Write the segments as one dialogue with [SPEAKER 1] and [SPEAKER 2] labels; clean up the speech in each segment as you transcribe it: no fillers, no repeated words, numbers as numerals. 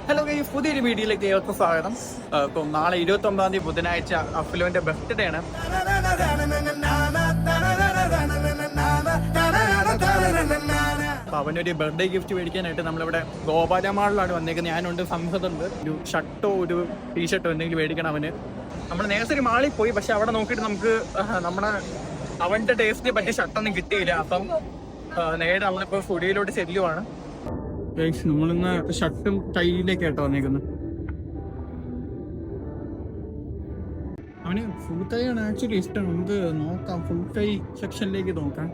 [SPEAKER 1] Hello guys, പുതിയൊരു വീഡിയോയിലേക്ക് ഏവർക്കും സ്വാഗതം. ഇപ്പം നാളെ 29 ബുധനാഴ്ച അഫ്ലുവിന്റെ ബർത്ത്ഡേ ആണ്. അപ്പൊ അവനൊരു ബർത്ത്ഡേ ഗിഫ്റ്റ് മേടിക്കാനായിട്ട് നമ്മളിവിടെ ഗോപാലമാളിലാണ് വന്നേക്കുന്നത്. ഞാനുണ്ട്, സംസദുണ്ട്. ഒരു ഷർട്ടോ ഒരു ടീഷർട്ടോ എന്തെങ്കിലും മേടിക്കണം അവന്. നമ്മൾ നേരത്തെ ഒരു മാളിൽ പോയി, പക്ഷെ അവിടെ നോക്കിയിട്ട് നമുക്ക് അവന്റെ ടേസ്റ്റിനെ പറ്റിയ ഷർട്ടൊന്നും കിട്ടിയില്ല. അപ്പം നേരെ നമ്മളിപ്പോൾ ഫുഡിയിലോട്ട് ചെല്ലുവാണ്. നമ്മളിന്ന് ഷർട്ടും ടൈയിലേക്ക് ആട്ടോ വന്നേക്കുന്നത്. അവന് ഫുൾ കൈ ആണ് ആക്ച്വലി ഇഷ്ടം. നമുക്ക് നോക്കാം, ഫുൾ കൈ സെക്ഷനിലേക്ക് നോക്കാം.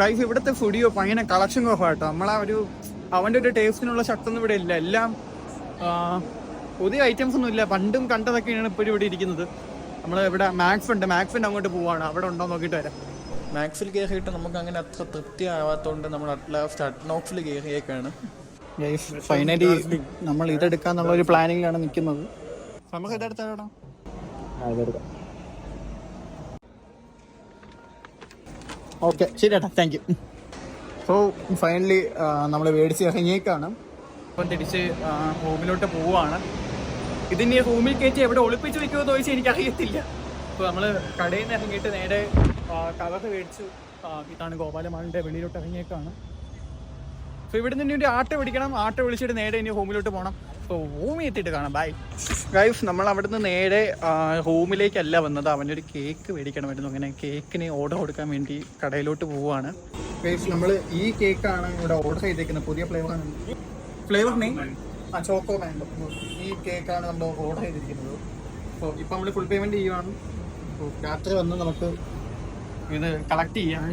[SPEAKER 1] ഗൈസ്, ഇവിടുത്തെ ഫുഡിയോ ഭയങ്കര കളക്ഷൻ ഓഫാട്ടോ. നമ്മളാ അവൻ്റെ ഒരു ടേസ്റ്റിനുള്ള ഷർട്ടൊന്നും ഇവിടെ ഇല്ല. എല്ലാം പുതിയ ഐറ്റംസ് ഒന്നും ഇല്ല. പണ്ടും കണ്ടതൊക്കെയാണ് ഇപ്പോഴും ഇവിടെ ഇരിക്കുന്നത്. നമ്മൾ ഇവിടെ മാക്സിൻ്റെ അങ്ങോട്ട് പോവാണ്. അവിടെ ഉണ്ടോ നോക്കിയിട്ട് വരാം. മാക്സിൽ കയറിയിട്ട് നമുക്ക് അങ്ങനെ അത്ര തൃപ്തി ആവാത്തതുകൊണ്ട് നമ്മൾ ലാസ്റ്റ് അഡ്നോക്സിൽ കയറിയേക്കാണ്. ഫൈനലി നമ്മൾ ഇതെടുക്കാന്നുള്ള ഒരു പ്ലാനിങ്ങിലാണ് നിൽക്കുന്നത്. നമുക്ക് ഇതെടുത്താണോ? ഓക്കെ, ശരി ഏട്ടാ, താങ്ക് യു. സോ ഫൈനലി നമ്മൾ മേടിച്ച് ഇറങ്ങിയേക്കാണ്. അപ്പം തിരിച്ച് റൂമിലോട്ട് പോവുകയാണ്. ഇതിൻ്റെ റൂമിൽ കയറ്റി എവിടെ ഒളിപ്പിച്ച് വെക്കുമെന്ന് ചോദിച്ചാൽ എനിക്കറിയത്തില്ല. അപ്പോൾ നമ്മൾ കടയിൽ നിന്ന് ഇറങ്ങിയിട്ട് നേരെ കവറ് മേടിച്ചു. ഇതാണ് ഗോപാലമാളിൻ്റെ വെളിയിലോട്ട് ഇറങ്ങിയേക്കാണ്. സോ ഇവിടെ നിന്ന് ഒരു ആട്ടോ പിടിക്കണം. ആട്ടോ വിളിച്ചിട്ട് നേരെ ഇനി റൂമിലോട്ട് പോകണം. സോ റൂമിൽ എത്തിയിട്ട് കാണാം. Bye guys. നമ്മൾ അവിടുന്ന് നേരെ റൂമിലേക്കല്ല വന്നത്. അവനൊരു കേക്ക് മേടിക്കണമായിരുന്നു. അങ്ങനെ കേക്കിന് ഓർഡർ കൊടുക്കാൻ വേണ്ടി കടയിലോട്ട് പോവുകയാണ്. ഗൈസ്, നമ്മൾ ഈ കേക്കാണ് ഇവിടെ ഓർഡർ ചെയ്തേക്കുന്നത്. പുതിയ ഫ്ലേവറാണ്. Flavour name choco mango. ഈ കേക്കാണ് നമ്മൾ ഓർഡർ ചെയ്തിരിക്കുന്നത്. സോ ഇപ്പം നമ്മൾ ഫുൾ പേയ്മെൻറ്റ് ചെയ്യുവാണ്. രാത്രി വന്ന് നമുക്ക് ഇത് കളക്ട് ചെയ്യാം.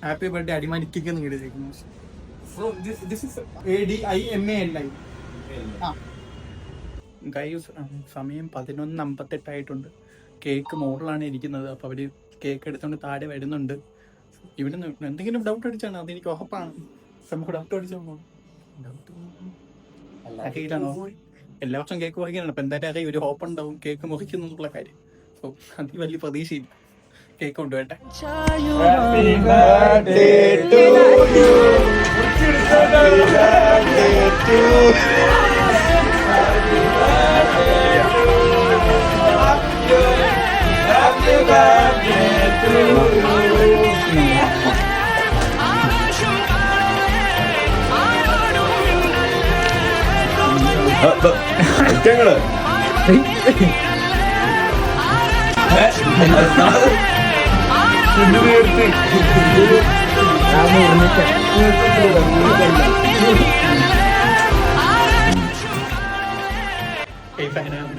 [SPEAKER 1] ഹാപ്പി ബർത്ത്ഡേ അടിമാലിക്കൊന്ന് കിട്ടിയിരിക്കുന്നു. സമയം 11:58 ആയിട്ടുണ്ട്. കേക്ക് മോഡലാണ് ഇരിക്കുന്നത്. അപ്പോൾ അവർ കേക്ക് എടുത്തുകൊണ്ട് താഴെ വരുന്നുണ്ട്. ഇവിടെ നിന്ന് എന്തെങ്കിലും ഡൗട്ട് അടിച്ചാണ്, അതെനിക്ക് ഉറപ്പാണ്. നമുക്ക് ഡൗട്ട് അടിച്ചോ? അറിയില്ലാണോ? എല്ലാ വർഷം കേക്ക് മുറിക്കാനാണ്. അപ്പം എന്തായാലും അറിയാം, ഒരു ഹോപ്പ് ഉണ്ടാവും കേക്ക് മുറിക്കുന്നു എന്നുള്ള കാര്യം. സോ അതിൽ വലിയ പ്രതീക്ഷയില്ല. കേക്ക് കൊണ്ടുപോട്ടെ.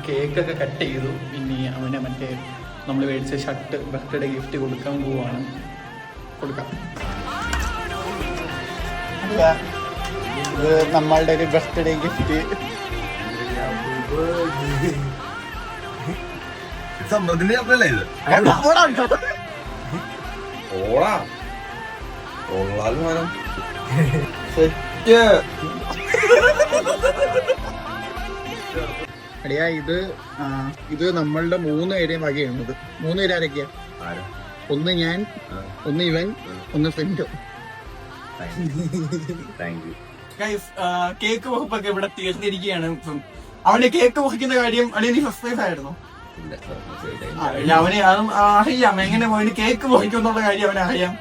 [SPEAKER 1] കേക്കൊക്കെ കട്ട് ചെയ്തു. ഇനി അവനെ മറ്റേ നമ്മൾ മേടിച്ച ഷർട്ട് ബർത്ത്ഡേ ഗിഫ്റ്റ് കൊടുക്കാൻ പോവാണ്. കൊടുക്കാം. ഇത് നമ്മളുടെ ഒരു ബർത്ത്ഡേ ഗിഫ്റ്റ്.
[SPEAKER 2] സമ്മതത്തിന്റെ അപ്പല്ലേ ഇത്?
[SPEAKER 1] അടിയാ, ഇത് നമ്മളുടെ 3 പേരെയും വകയാണത്. 3 പേര് ആരൊക്കെയാ? ഒന്ന് ഞാൻ, ഒന്ന് ഇവൻ, ഒന്ന് ഫ്രണ്ടോ. കേക്ക് മുറിപ്പൊക്കെ ഇവിടെ തീർന്നിരിക്കുകയാണ്. അവന്റെ കേക്ക് മുറിക്കുന്ന കാര്യം നീ സർപ്രൈസ് ആയിരുന്നു? അവന് അറിയാം എങ്ങനെ പോയി കേക്ക് മുറിക്കും എന്നുള്ള കാര്യം അവനെ അറിയാം.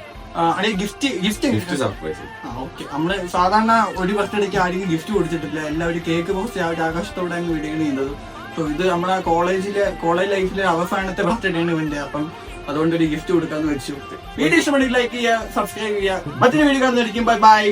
[SPEAKER 1] Gift surprise. ഓക്കെ, നമ്മള് സാധാരണ ഒരു ബർത്ത്ഡേക്ക് ആരെങ്കിലും ഗിഫ്റ്റ് കൊടുത്തിട്ടില്ല. എല്ലാവരും കേക്ക് മുറിച്ച് ആകാശത്തോടെ അങ്ങ് വിടുകയാണ് ചെയ്യുന്നത്. സോ ഇത് നമ്മളെ കോളേജ് ലൈഫിലെ അവസാനത്തെ ബർത്ത്ഡേ ആണ് ഇവന്റെ. അപ്പം അതുകൊണ്ട് ഒരു ഗിഫ്റ്റ് കൊടുക്കാന്ന് വെച്ചു. വീഡിയോ ഇഷ്ടപ്പെടുക, ലൈക്ക് ചെയ്യുക, സബ്സ്ക്രൈബ് ചെയ്യുക. മറ്റൊരു വീഡിയോ കാണുന്നതായിരിക്കും. Bye bye.